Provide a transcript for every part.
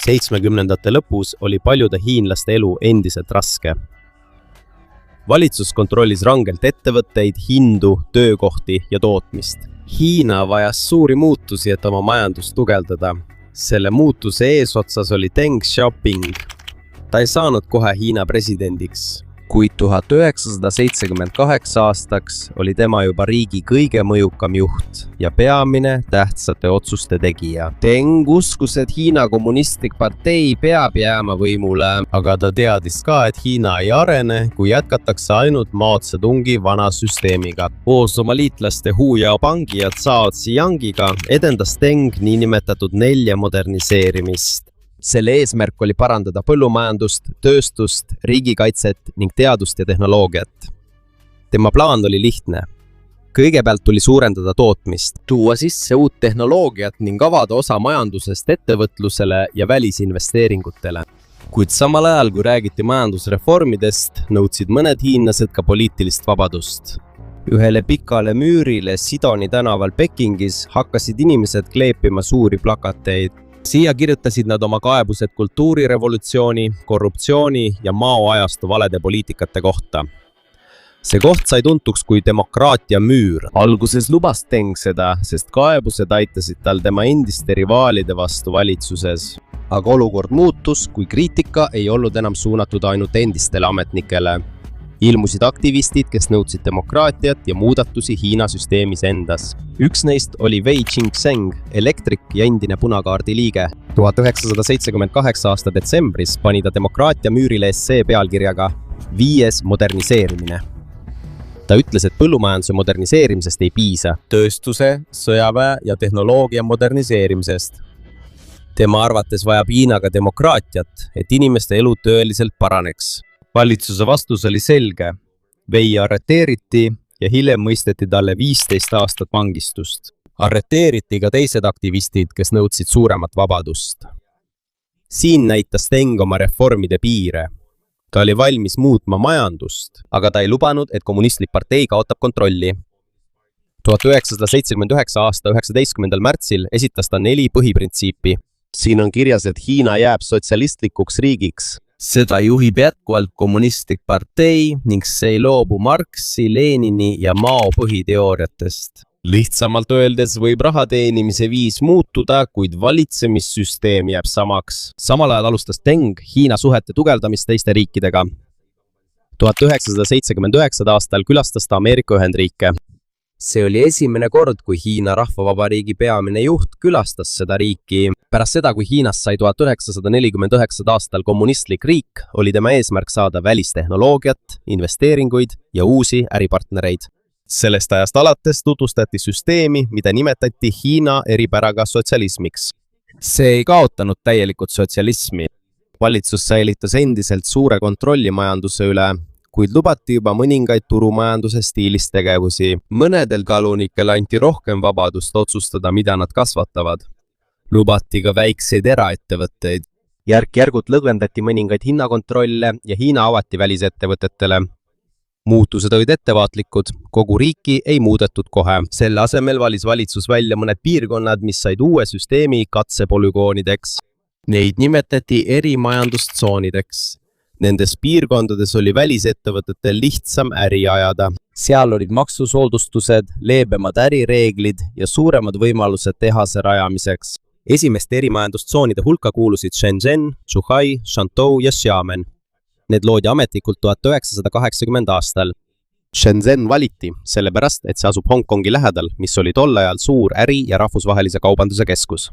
70ndate lõpus oli paljude hiinlaste elu endiselt raske. Valitsus kontrollis rangelt ettevõtteid, hindu, töökohti ja tootmist. Hiina vajas suuri muutusi, et oma majandust tugevdada. Selle muutuse eesotsas oli Deng Xiaoping. Ta ei saanud kohe Hiina presidendiks, kuid 1978 aastaks oli tema juba riigi kõige mõjukam juht ja peamine tähtsate otsuste tegija. Deng uskus, et Hiina kommunistlik partei peab jääma võimule, aga ta teadis ka, et Hiina ei arene, kui jätkatakse ainult Mao Zedongi vana süsteemiga. Koos oma liitlaste Hu Yaobangi ja Cao Ziyangiga edendas Deng niinimetatud 4 moderniseerimist. Selle eesmärk oli parandada põllumajandust, tööstust, riigikaitset ning teadust ja tehnoloogiat. Tema plaan oli lihtne. Kõigepealt tuli suurendada tootmist, tuua sisse uut tehnoloogiat ning avada osa majandusest ettevõtlusele ja välisinvesteeringutele. Kuid samal ajal, kui räägiti majandusreformidest, nõudsid mõned hiinlased ka poliitilist vabadust. Ühele pikale müürile Sidoni tänaval Pekingis hakkasid inimesed kleepima suuri plakateid. Siia kirjutasid nad oma kaebused kultuurirevolutsiooni, korruptsiooni ja Mao ajastu valede poliitikate kohta. See koht sai tuntuks kui demokraatia müür. Alguses lubas Deng seda, sest kaebused aitasid tal tema endiste rivaalide vastu valitsuses. Aga olukord muutus, kui kriitika ei olnud enam suunatud ainult endistele ametnikele. Ilmusid aktivistid, kes nõudsid demokraatiat ja muudatusi Hiina süsteemis endas. Üks neist oli Wei Jingsheng, elektrik ja endine punakaardi liige. 1978 aasta detsembris pani ta demokraatia müürile essee pealkirjaga 5. moderniseerimine. Ta ütles, et põllumajanduse moderniseerimisest ei piisa. Tööstuse, sõjaväe ja tehnoloogia moderniseerimisest. Tema arvates vajab Hiina ka demokraatiat, et inimeste elu tõeliselt paraneks. Valitsuse vastus oli selge. Wei arreteeriti ja hiljem mõisteti talle 15 aastat vangistust. Arreteeriti ka teised aktivistid, kes nõudsid suuremat vabadust. Siin näitas Deng oma reformide piire. Ta oli valmis muutma majandust, aga ta ei lubanud, et kommunistlik partei kaotab kontrolli. 1979 aasta 19. märtsil esitas ta 4 põhiprintsiipi. Siin on kirjas, et Hiina jääb sotsialistlikuks riigiks. Seda juhib jätkuvalt kommunistlik partei ning see ei loobu Marxi, Lenini ja Mao põhiteooriatest. Lihtsamalt öeldes võib raha teenimise viis muutuda, kuid valitsemissüsteem jääb samaks. Samal ajal alustas Deng Hiina suhete tugevdamist teiste riikidega. 1979 aastal külastas ta Ameerika Ühendriike. See oli esimene kord, kui Hiina Rahvavabariigi peamine juht külastas seda riiki. Pärast seda, kui Hiinast sai 1949 aastal kommunistlik riik, oli tema eesmärk saada välistehnoloogiat, investeeringuid ja uusi äripartnereid. Sellest ajast alates tutvustati süsteemi, mida nimetati Hiina eripäraga sotsialismiks. See ei kaotanud täielikult sotsialismi. Valitsus säilitas endiselt suure kontrolli majanduse üle, kuid lubati juba mõningaid turumajanduse stiilis tegevusi. Mõnedel talunikel anti rohkem vabadust otsustada, mida nad kasvatavad. Lubati ka väikseid eraettevõtteid. Järk-järgult lõdvendati mõningaid hinnakontrolle ja Hiina avati välisettevõtetele. Muutused olid ettevaatlikud, kogu riiki ei muudetud kohe. Selle asemel valis valitsus välja mõned piirkonnad, mis said uue süsteemi katsepolügoonideks. Neid nimetati erimajandustsoonideks. Nendes piirkondades oli välisettevõtetel lihtsam äri ajada. Seal olid maksusoodustused, leebemad ärireeglid ja suuremad võimalused tehase rajamiseks. Esimeste erimajandustsoonide hulka kuulusid Shenzhen, Zhuhai, Shantou ja Xiamen. Need loodi ametlikult 1980 aastal. Shenzhen valiti, sellepärast, et see asub Hongkongi lähedal, mis oli tol ajal suur äri- ja rahvusvahelise kaubanduse keskus.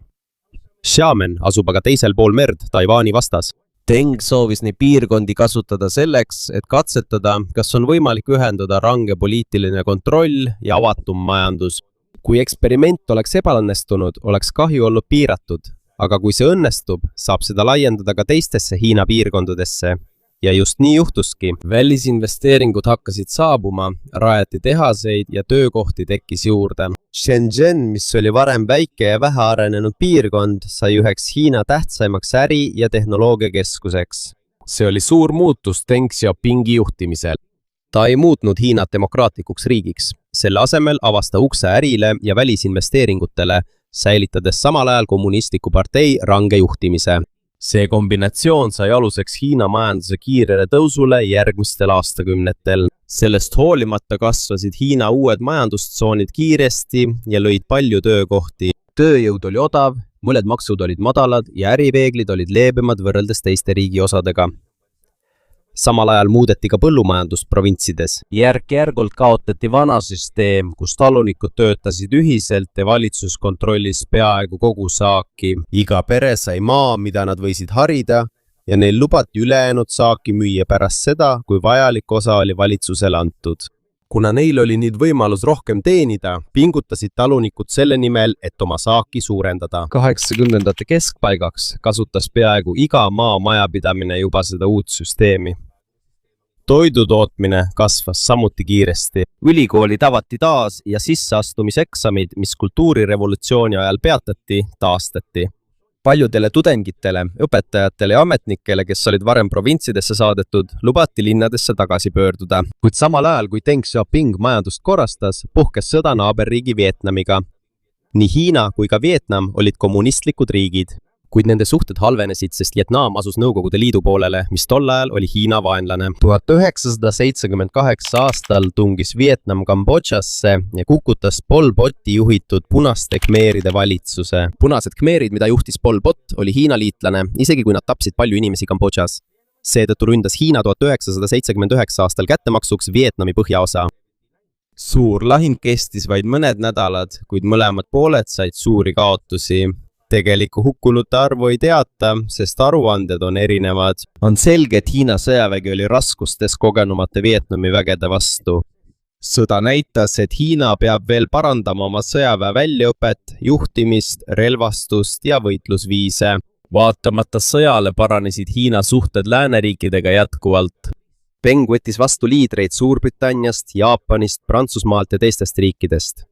Xiamen asub aga teisel pool merd Taiwani vastas. Deng soovis neid piirkondi kasutada selleks, et katsetada, kas on võimalik ühendada range poliitiline kontroll ja avatum majandus. Kui eksperiment oleks ebaõnnestunud, oleks kahju olnud piiratud, aga kui see õnnestub, saab seda laiendada ka teistesse Hiina piirkondadesse. Ja just nii juhtuski. Välisinvesteeringud hakkasid saabuma, rajati tehaseid ja töökohti tekkis juurde. Shenzhen, mis oli varem väike ja vähearenenud piirkond, sai üheks Hiina tähtsaimaks äri- ja tehnoloogiakeskuseks. See oli suur muutus Deng Xiaopingi juhtimisel. Ta ei muutnud Hiinat demokraatlikuks riigiks. Selle asemel avas ta ukse ärile ja välisinvesteeringutele, säilitades samal ajal kommunistliku partei range juhtimise. See kombinatsioon sai aluseks Hiina majanduse kiirele tõusule järgmistel aastakümnetel. Sellest hoolimata kasvasid Hiina uued majandustsoonid kiiresti ja lõid palju töökohti. Tööjõud oli odav, mõned maksud olid madalad ja ärireeglid olid leebemad võrreldes teiste riigi osadega. Samal ajal muudeti ka põllumajandust provintsides. Järk-järgult kaotati vana süsteem, kus talunikud töötasid ühiselt ja valitsus kontrollis peaaegu kogu saaki. Iga pere sai maa, mida nad võisid harida ja neil lubati ülejäänud saaki müüa pärast seda, kui vajalik osa oli valitsusele antud. Kuna neil oli nüüd võimalus rohkem teenida, pingutasid talunikud selle nimel, et oma saaki suurendada. 80ndate keskpaigaks kasutas peaaegu iga maamajapidamine juba seda uut süsteemi. Toidutootmine kasvas samuti kiiresti. Ülikoolid avati taas ja sisseastumiseksamid, mis kultuurirevolutsiooni ajal peatati, taastati. Paljudele tudengitele, õpetajatele ja ametnikele, kes olid varem provintsidesse saadetud, lubati linnadesse tagasi pöörduda. Kuid samal ajal, kui Deng Xiaoping majandust korrastas, puhkes sõda naaberriigi Vietnamiga. Nii Hiina kui ka Vietnam olid kommunistlikud riigid, kuid nende suhted halvenesid, sest Vietnam asus Nõukogude Liidu poolele, mis tol ajal oli Hiina vaenlane. 1978 aastal tungis Vietnam Kambodžasse ja kukutas Pol Poti juhitud punaste khmeeride valitsuse. Punased khmeerid, mida juhtis Pol Pot, oli Hiina liitlane, isegi kui nad tapsid palju inimesi Kambodžas. Seetõttu ründas Hiina 1979 aastal kättemaksuks Vietnami põhjaosa. Suur lahing kestis vaid mõned nädalad, kuid mõlemad pooled said suuri kaotusi. Tegeliku hukkunute arvu ei teata, sest aruanded on erinevad. On selge, et Hiina sõjavägi oli raskustes kogenumate Vietnami vägede vastu. Sõda näitas, et Hiina peab veel parandama oma sõjaväe väljaõpet, juhtimist, relvastust ja võitlusviise. Vaatamata sõjale paranesid Hiina suhted lääneriikidega jätkuvalt. Peng võttis vastu liidreid Suurbritanniast, Jaapanist, Prantsusmaalt ja teistest riikidest.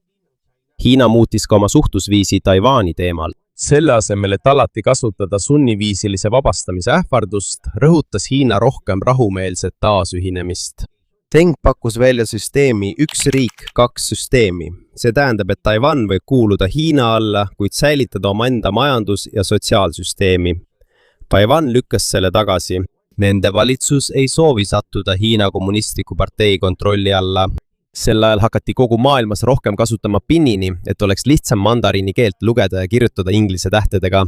Hiina muutis ka oma suhtlusviisi Taiwani teemal. Selle asemel, et alati kasutada sunniviisilise vabastamise ähvardust, rõhutas Hiina rohkem rahumeelset taasühinemist. Deng pakkus välja süsteemi üks riik, kaks süsteemi. See tähendab, et Taiwan võib kuuluda Hiina alla, kuid säilitada omaenda majandus- ja sotsiaalsüsteemi. Taiwan lükkas selle tagasi. Nende valitsus ei soovi sattuda Hiina kommunistliku partei kontrolli alla. Sel ajal hakati kogu maailmas rohkem kasutama pinnini, et oleks lihtsam mandariini keelt lugeda ja kirjutada inglise tähtedega.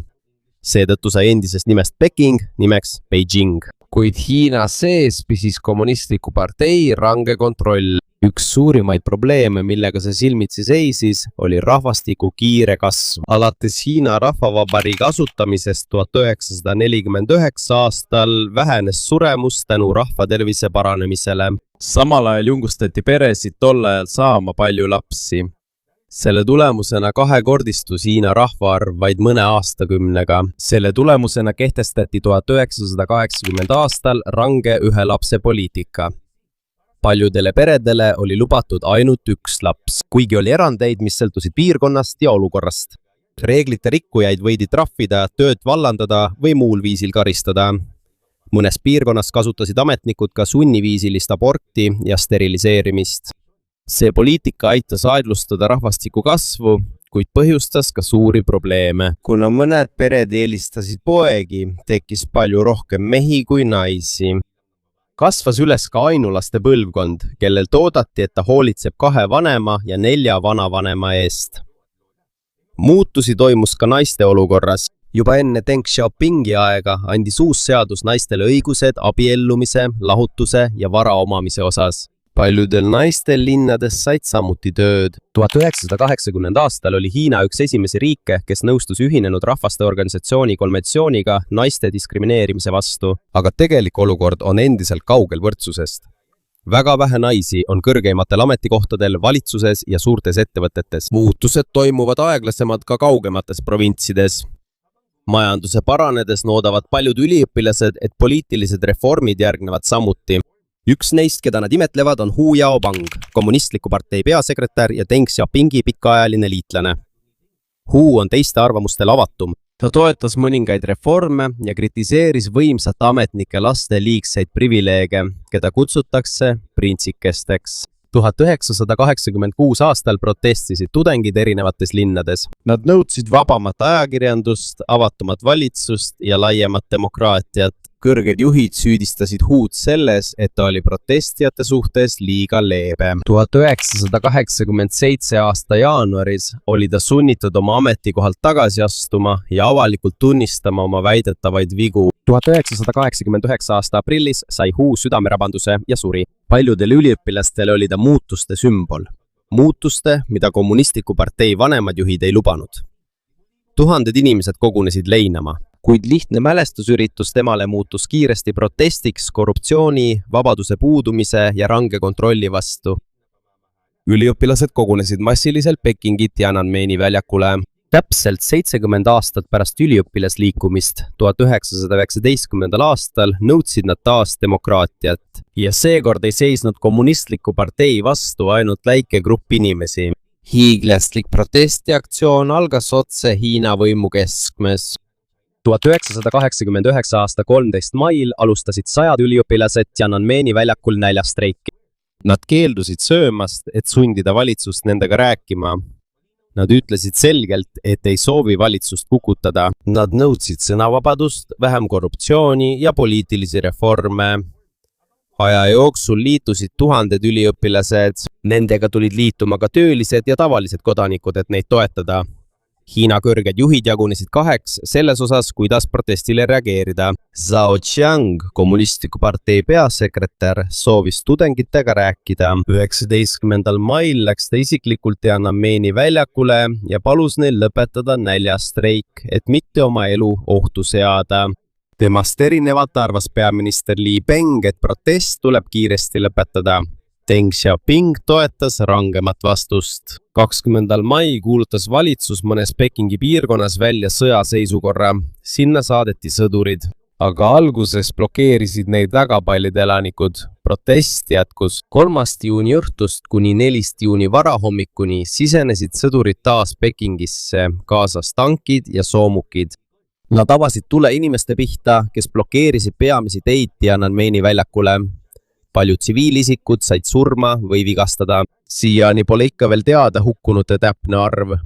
Seetõttu sai endisest nimest Peking nimeks Beijing. Kuid Hiina sees püsis kommunistliku partei range kontroll. Üks suurimaid probleeme, millega see silmitsi seisis, oli rahvastiku kiire kasv. Alates Hiina rahvavabariigi asutamisest 1949 aastal vähenes suremus tänu rahvatervise paranemisele. Samal ajal jungustati peresid tol ajal saama palju lapsi. Selle tulemusena kahekordistus Hiina rahvaarv vaid mõne aastakümnega. Selle tulemusena kehtestati 1980 aastal range ühe lapse poliitika. Paljudele peredele oli lubatud ainult üks laps, kuigi oli erandeid, mis sõltusid piirkonnast ja olukorrast. Reeglite rikkujaid võidi trahvida, tööd vallandada või muul viisil karistada. Mõnes piirkonnas kasutasid ametnikud ka sunniviisilist aborti ja steriliseerimist. See poliitika aitas aeglustada rahvastiku kasvu, kuid põhjustas ka suuri probleeme. Kuna mõned pered eelistasid poegi, tekkis palju rohkem mehi kui naisi. Kasvas üles ka ainulaste põlvkond, kellel oodati, et ta hoolitseb 2 vanema ja 4 vanavanema eest. Muutusi toimus ka naiste olukorras. Juba enne Deng Xiaopingi aega andis uus seadus naistele õigused abiellumise, lahutuse ja vara omamise osas. Paljudel naistel linnades said samuti tööd. 1980 aastal oli Hiina üks esimesi riike, kes nõustus Ühinenud Rahvaste Organisatsiooni konventsiooniga naiste diskrimineerimise vastu, aga tegelik olukord on endiselt kaugel võrdsusest. Väga vähe naisi on kõrgeimatel ametikohtadel valitsuses ja suurtes ettevõtetes. Muutused toimuvad aeglasemad ka kaugemates provintsides. Majanduse paranedes noodavad paljud üliõpilased, et poliitilised reformid järgnevad samuti. Üks neist, keda nad imetlevad, on Hu Yaobang, kommunistliku partei peasekretär ja Deng Xiaopingi pikaajaline liitlane. Hu on teiste arvamustel avatum. Ta toetas mõningaid reforme ja kritiseeris võimsate ametnike laste liigseid privileege, keda kutsutakse printsikesteks. 1986 aastal protestisid tudengid erinevates linnades. Nad nõudsid vabamat ajakirjandust, avatumat valitsust ja laiemat demokraatiat. Kõrged juhid süüdistasid Hood selles, et ta oli protestijate suhtes liiga leebe. 1987 aasta jaanuaris oli ta sunnitud oma ametikohalt tagasi astuma ja avalikult tunnistama oma väidetavaid vigu. 1989 aasta aprillis sai Hu südamerabanduse ja suri. Paljudel üliõpilastel oli ta muutuste sümbol. Muutuste, mida kommunistliku partei vanemad juhid ei lubanud. Tuhanded inimesed kogunesid leinama. Kuid lihtne mälestusüritus temale muutus kiiresti protestiks korruptsiooni, vabaduse puudumise ja range kontrolli vastu. Üliõpilased kogunesid massiliselt Pekingi Tiananmeni väljakule. Täpselt 70 aastat pärast üliõpilasliikumist 1919. aastal nõudsid nad taas demokraatiat ja seekord ei seisnud kommunistliku partei vastu ainult väike grupp inimesi. Hiiglaslik protestiaktsioon algas otse Hiina võimu keskmes. 1989 aasta 13. mail alustasid 100 üliõpilased Tiananmeni väljakul näljastreiki. Nad keeldusid söömast, et sundida valitsust nendega rääkima. Nad ütlesid selgelt, et ei soovi valitsust kukutada. Nad nõudsid sõnavabadust, vähem korruptsiooni ja poliitilisi reforme. Aja jooksul liitusid tuhanded üliõpilased. Nendega tulid liituma ka töölised ja tavalised kodanikud, et neid toetada. Hiina kõrged juhid jagunesid kaheks selles osas, kuidas protestile reageerida. Zhao Qiang, kommunistliku partei peasekretär, soovis tudengitega rääkida. 19. mail läks ta isiklikult Tiananmeni väljakule ja palus neil lõpetada näljastreik, et mitte oma elu ohtu seada. Temast erinevalt arvas peaminister Li Peng, et protest tuleb kiiresti lõpetada. Deng Xiaoping toetas rangemat vastust. 20. mai kuulutas valitsus mõnes Pekingi piirkonnas välja sõjaseisukorra. Sinna saadeti sõdurid. Aga alguses blokeerisid neid väga paljud elanikud. Protest jätkus. 3. juuni õhtust kuni 4. juuni varahommikuni sisenesid sõdurid taas Pekingisse, kaasas tankid ja soomukid. Nad avasid tule inimeste pihta, kes blokeerisid peamisi teid Tiananmeni väljakule. Paljud tsiviilisikud said surma või vigastada. Siiani pole ikka veel teada hukkunute täpne arv.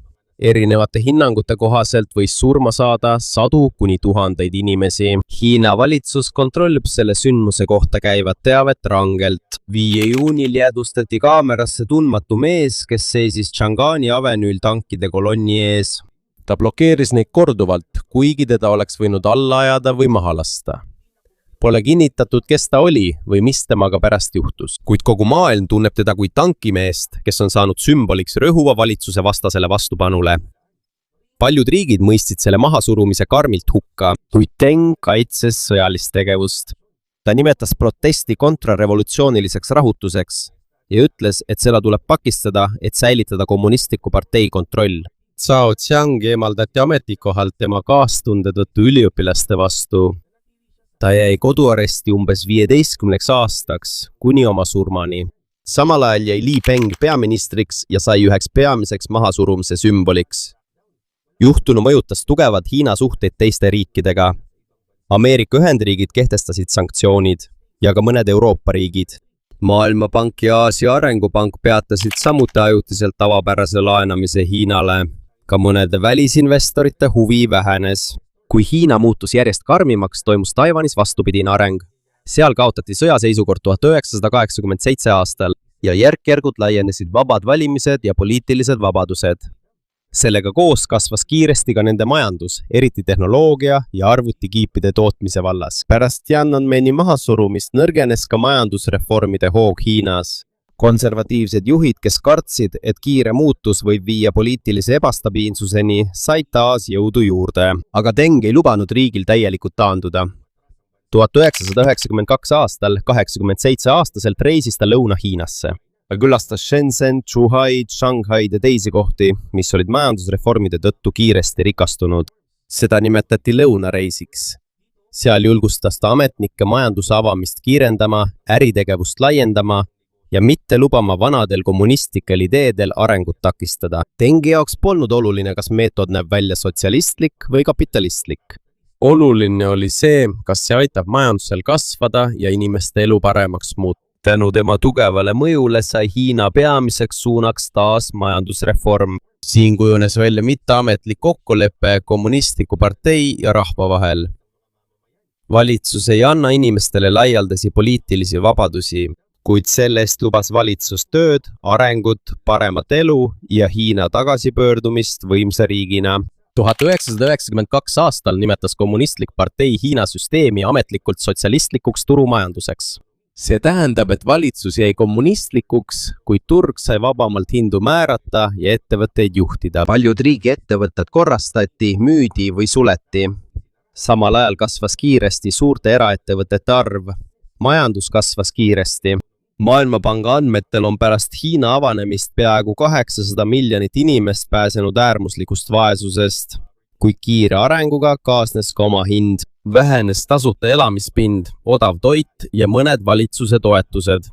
Erinevate hinnangute kohaselt võis surma saada 100 kuni 1000 inimesi. Hiina valitsus kontrollib selle sündmuse kohta käivat teavet rangelt. 5. juunil jäädvustati kaamerasse tundmatu mees, kes seisis Changani avenüül tankide kolonni ees. Ta blokeeris neid korduvalt, kuigi teda oleks võinud alla ajada või maha lasta. Pole kinnitatud, kes ta oli või mis temaga pärast juhtus, kuid kogu maailm tunneb teda kui tankimeest, kes on saanud sümboliks rõhuva valitsuse vastasele vastupanule. Paljud riigid mõistsid selle mahasurumise karmilt hukka, kuid Deng kaitses sõjalist tegevust. Ta nimetas protesti kontrarevolutsiooniliseks rahutuseks ja ütles, et seda tuleb pakistada, et säilitada kommunistliku partei kontroll. Zhao Qiang eemaldati ametikohalt tema kaastunde tõttu üliõpilaste vastu. Ta jäi koduaresti umbes 15 aastaks kuni oma surmani. Samal ajal jäi Li Peng peaministriks ja sai üheks peamiseks mahasurumise sümboliks. Juhtunu mõjutas tugevad Hiina suhteid teiste riikidega. Ameerika Ühendriigid kehtestasid sanktsioonid ja ka mõned Euroopa riigid. Maailmapank ja Aasia Arengupank peatasid samuti ajutiselt tavapärase laenamise Hiinale. Ka mõnede välisinvestorite huvi vähenes. Kui Hiina muutus järjest karmimaks, toimus Taiwanis vastupidine areng. Seal kaotati sõjaseisukord 1987 aastal ja järk-järgult laienesid vabad valimised ja poliitilised vabadused. Sellega koos kasvas kiiresti ka nende majandus, eriti tehnoloogia ja arvutikiipide tootmise vallas. Pärast Tiananmeni mahasurumist nõrgenes ka majandusreformide hoog Hiinas. Konservatiivsed juhid, kes kartsid, et kiire muutus võib viia poliitilise ebastabiilsuseni, said taas jõudu juurde. Aga Deng ei lubanud riigil täielikult taanduda. 1992 aastal, 87-aastaselt reisis ta Lõuna-Hiinasse. Ta külastas Shenzhen, Zhuhaid, Shanghaid ja teisi kohti, mis olid majandusreformide tõttu kiiresti rikastunud. Seda nimetati lõunareisiks. Seal julgustas ta ametnikke majanduse avamist kiirendama, äritegevust laiendama ja mitte lubama vanadel kommunistlikel ideedel arengut takistada. Dengi jaoks polnud oluline, kas meetod näeb välja sotsialistlik või kapitalistlik. Oluline oli see, kas see aitab majandusel kasvada ja inimeste elu paremaks muuta. Tänu tema tugevale mõjule sai Hiina peamiseks suunaks taas majandusreform. Siin kujunes välja mitteametlik kokkulepe kommunistliku partei ja rahva vahel. Valitsus ei anna inimestele laialdasi poliitilisi vabadusi, kuid selle eest lubas valitsus tööd, arengut, paremat elu ja Hiina tagasipöördumist võimsa riigina. 1992 aastal nimetas kommunistlik partei Hiina süsteemi ametlikult sotsialistlikuks turumajanduseks. See tähendab, et valitsus jäi kommunistlikuks, kuid turg sai vabamalt hindu määrata ja ettevõtteid juhtida. Paljud riigi ettevõtted korrastati, müüdi või suleti. Samal ajal kasvas kiiresti suurte eraettevõtete arv. Majandus kasvas kiiresti. Maailmapanga andmetel on pärast Hiina avanemist peaaegu 800 miljonit inimest pääsenud äärmuslikust vaesusest. Kui kiire arenguga kaasnes ka oma hind. Vähenes tasuta elamispind, odav toit ja mõned valitsuse toetused.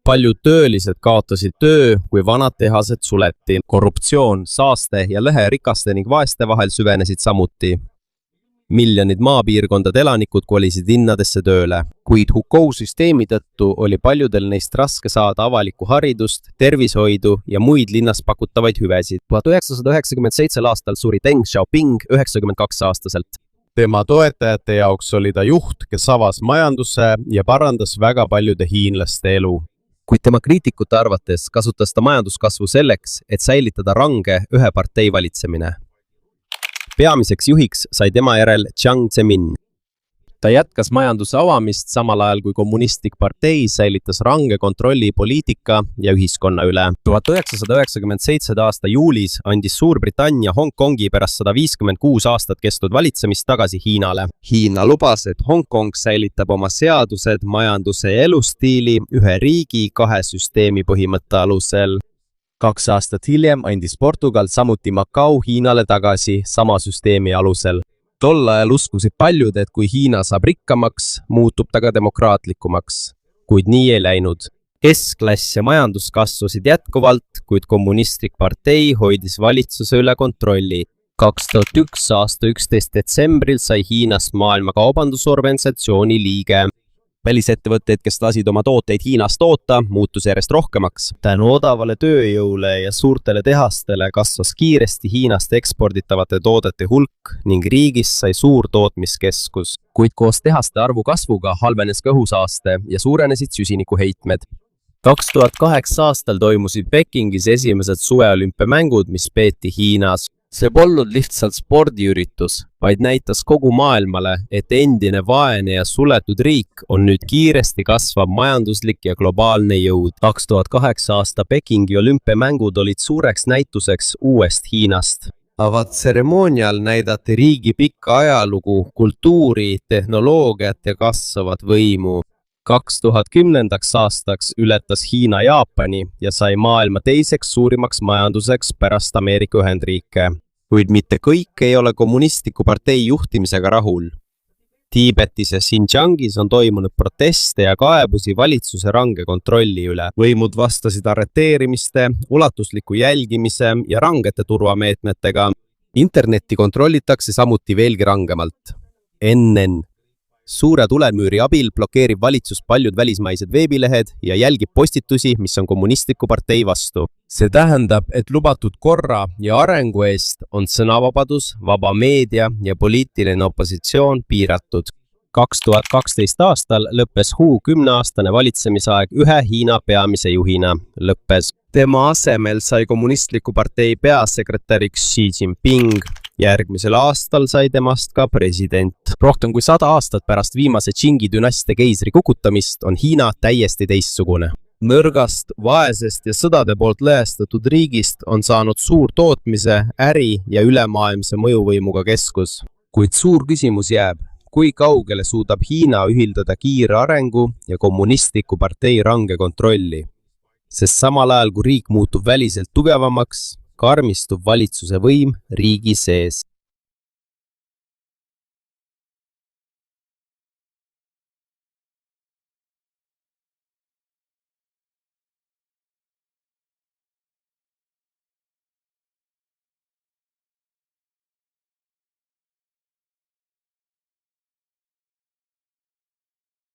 Paljud töölised kaotasid töö, kui vanad tehased suleti. Korruptsioon, saaste ja lõhe rikaste ning vaeste vahel süvenesid samuti. Miljonid maapiirkondade elanikud kolisid linnadesse tööle, kuid Hukou-süsteemi tõttu oli paljudel neist raske saada avalikku haridust, tervishoidu ja muid linnas pakutavaid hüvesid. 1997 aastal suri Deng Xiaoping 92-aastaselt. Tema toetajate jaoks oli ta juht, kes avas majandusse ja parandas väga paljude hiinlaste elu. Kuid tema kriitikute arvates kasutas ta majanduskasvu selleks, et säilitada range ühe partei valitsemine. Peamiseks juhiks sai tema järel Jiang Zemin. Ta jätkas majanduse avamist samal ajal, kui kommunistlik partei säilitas range kontrolli poliitika ja ühiskonna üle. 1997 aasta juulis andis Suurbritannia Hongkongi pärast 156 aastat kestnud valitsemist tagasi Hiinale. Hiina lubas, et Hongkong säilitab oma seadused, majanduse ja elustiili ühe riigi kahe süsteemi põhimõtte alusel. 2 aastat hiljem andis Portugal samuti Macau Hiinale tagasi sama süsteemi alusel. Tol ajal uskusid paljud, et kui Hiina saab rikkamaks, muutub ta ka demokraatlikumaks. Kuid nii ei läinud. Keskklass ja majandus kasvasid jätkuvalt, kuid kommunistlik partei hoidis valitsuse üle kontrolli. 2001 aasta 11. detsembril sai Hiinast Maailma Kaubandusorganisatsiooni liige. Välisettevõtteid, kes lasid oma tooteid Hiinas toota, muutus järjest rohkemaks. Tänu odavale tööjõule ja suurtele tehastele kasvas kiiresti Hiinast eksporditavate toodete hulk ning riigist sai suur tootmiskeskus. Kuid koos tehaste arvu kasvuga halvenes ka õhusaaste ja suurenesid süsinikuheitmed. 2008 aastal toimusid Pekingis esimesed suveolümpiamängud, mis peeti Hiinas. See polnud lihtsalt spordiüritus, vaid näitas kogu maailmale, et endine vaene ja suletud riik on nüüd kiiresti kasvav majanduslik ja globaalne jõud. 2008 aasta Pekingi olümpiamängud olid suureks näituseks uuest Hiinast. Avatseremoonial näidati riigi pikka ajalugu, kultuuri, tehnoloogiat ja kasvavat võimu. 2010. aastaks ületas Hiina Jaapani ja sai maailma teiseks suurimaks majanduseks pärast Ameerika Ühendriike. Kuid mitte kõik ei ole kommunistliku partei juhtimisega rahul. Tiibetis ja Xinjiangis on toimunud proteste ja kaebusi valitsuse range kontrolli üle. Võimud vastasid arreteerimiste, ulatusliku jälgimise ja rangete turvameetmetega. Internetti kontrollitakse samuti veelgi rangemalt. NN. Suure tulemüüri abil blokeerib valitsus paljud välismaised veebilehed ja jälgib postitusi, mis on kommunistliku partei vastu. See tähendab, et lubatud korra ja arengu eest on sõnavabadus, vaba meedia ja poliitiline opositsioon piiratud. 2012 aastal lõppes Hu 10-aastane valitsemisaeg ühe Hiina peamise juhina. Tema asemel sai kommunistliku partei peasekretäriks Xi Jinping. Järgmisel aastal sai temast ka president. Rohkem kui 100 aastat pärast viimase Qingi dünastia keisri kukutamist on Hiina täiesti teistsugune. Nõrgast, vaesest ja sõdade poolt lõhestatud riigist on saanud suur tootmise, äri ja ülemaailmse mõjuvõimuga keskus. Kuid suur küsimus jääb, kui kaugele suudab Hiina ühildada kiire arengu ja kommunistliku partei range kontrolli. Sest samal ajal, kui riik muutub väliselt tugevamaks, karmistub valitsuse võim riigi sees.